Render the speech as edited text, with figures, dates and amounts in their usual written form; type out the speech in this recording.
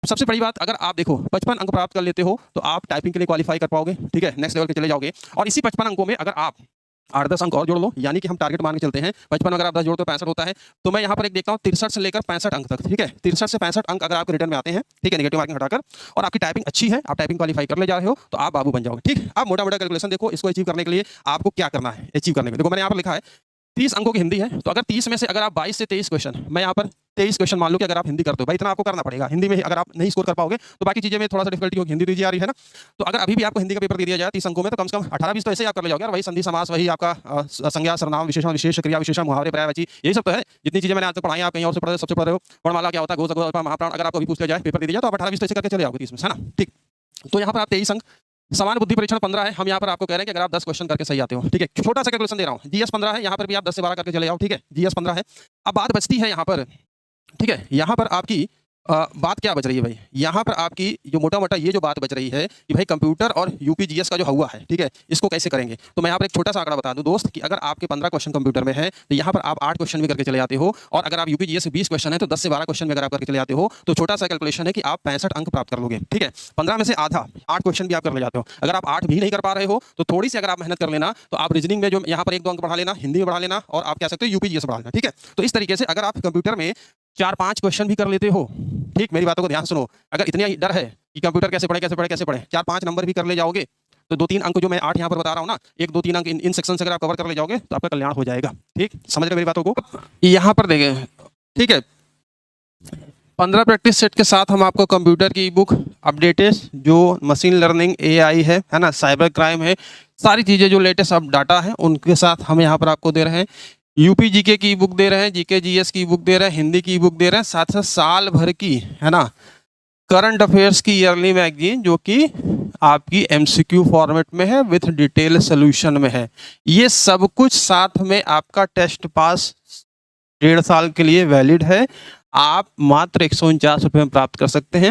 सबसे बड़ी बात, अगर आप देखो 55 अंक प्राप्त कर लेते हो तो आप टाइपिंग के लिए क्वालिफाई कर पाओगे, ठीक है, नेक्स्ट लेवल पे चले जाओगे। और इसी 55 अंकों में अगर आप 8-10 अंक और जोड़ लो, यानी कि हम टारगेट मान के चलते हैं 55 अगर आप 10 जोड़ते हो 65 होता है। तो मैं यहाँ पर एक देखता हूँ 63 से लेकर 65 अंक तक, ठीक है, 63 से 65 अंक अगर आपके रिटर्न में आते हैं, ठीक है, नेगेटिव मार्किंग हटाकर, और आपकी टाइपिंग अच्छी है, आप टाइपिंग क्वालिफाई कर ले जा रहे हो, तो आप बाबू बन जाओगे। ठीक, आप मोटा मोटा कैलकुलेशन देखो, इसको अचीव करने के लिए आपको क्या करना है। अचीव करने के लिए देखो मैंने यहाँ पर लिखा है 30 अंकों की हिंदी है, तो अगर 30 में से अगर आप 22 से 23 क्वेश्चन, मैं यहाँ पर 23 क्वेश्चन मान लो कि अगर आप हिंदी करते हो, भाई इतना आपको करना पड़ेगा हिंदी में। अगर आप नहीं स्कोर कर पाओगे तो बाकी चीजें में थोड़ा सा डिफिकल्टी होगी, हिंदी दीजिए आ रही है ना। तो अगर अभी भी आपको हिंदी का पेपर दे दिया जाए 30 अंकों में, तो कम से कम 18-20 तो ऐसे ही आप कर ले जाओगे। और वही संधि समास, वही आपका संज्ञा सर्वनाम विशेषण विशेष क्रिया विशेषण मुहावरे पर्यायवाची, यही सब तो है। जितनी चीजें मैंने आज तक पढ़ाई, आप कहीं और से पढ़ रहे हो, सबसे पढ़ रहे हो। वर्णमाला क्या होता है, गोस महाप्राण, अगर आपको अभी पूछ लिया जाए, पेपर दे दिया, तो आप 18-20 तो ऐसे करके चले जाओगे 30 में, है ना। ठीक, तो यहाँ पर आप 23 अंक, समान बुद्धि परीक्षण 15 है, हम यहाँ पर आपको कह रहे हैं कि अगर आप 10 क्वेश्चन करके सही आते हो, ठीक है, छोटा सा कैलकुलेशन दे रहा हूँ, जीएस 15 है, यहाँ पर भी आप 10 से 12 करके चले जाओ, ठीक है, जीएस 15 है। अब बात बचती है यहाँ पर, ठीक है, यहाँ पर आपकी बात क्या बच रही है भाई, यहाँ पर आपकी जो मोटा मोटा ये जो बात बच रही है कि भाई कंप्यूटर और यूपीजीएस का जो हुआ है, ठीक है, इसको कैसे करेंगे। तो मैं यहाँ पर एक छोटा सा आंकड़ा बता दूं दोस्त, कि अगर आपके 15 क्वेश्चन कंप्यूटर में है, तो यहाँ पर आप 8 क्वेश्चन भी करके चले जाते हो, और अगर आप यूपीजीएस 20 क्वेश्चन है, तो 10 से 12 क्वेश्चन भी अगर आप करके चले जाते हो, तो छोटा सा कैलकुलेशन है कि आप 65 अंक प्राप्त कर लोगे, ठीक है। 15 में से आधा 8 क्वेश्चन भी आप कर ले जाते हो। अगर आप 8 भी नहीं कर पा रहे हो, तो थोड़ी सी अगर आप मेहनत कर लेना, तो आप रीजनिंग में जो यहाँ पर 1-2 अंक बढ़ा लेना, हिंदी में बढ़ा लेना, और आप कह सकते हो यूपीजीएस बढ़ा लेना, ठीक है। तो इस तरीके से अगर आप कंप्यूटर में 4-5 क्वेश्चन भी कर लेते हो, ठीक, मेरी बातों को ध्यान सुनो, अगर इतना ही डर है कि कंप्यूटर कैसे पढ़े 4-5 नंबर भी कर ले जाओगे, तो 2-3 अंक जो मैं 8 यहाँ पर बता रहा हूँ ना, 1-2-3 अंक इन सेक्शन से अगर आप कवर कर ले जाओगे, तो आपका कल्याण हो जाएगा। ठीक, समझ रहे मेरी बातों को। यहाँ पर देखें, ठीक है, 15 प्रैक्टिस सेट के साथ हम आपको कंप्यूटर की बुक अपडेटेड, जो मशीन लर्निंग एआई है ना, साइबर क्राइम है, सारी चीज़ें जो लेटेस्ट अब डाटा है उनके साथ हम यहाँ पर आपको दे रहे हैं। यूपी जीके की बुक दे रहे हैं, जीके जीएस की बुक दे रहे हैं, हिंदी की बुक दे रहे हैं, साथ साथ साल भर की, है ना, करंट अफेयर्स की ईयरली मैगजीन, जो कि आपकी एमसीक्यू फॉर्मेट में है, विथ डिटेल सोल्यूशन में है। ये सब कुछ साथ में आपका टेस्ट पास 1.5 साल के लिए वैलिड है। आप मात्र 149 रुपये में प्राप्त कर सकते हैं।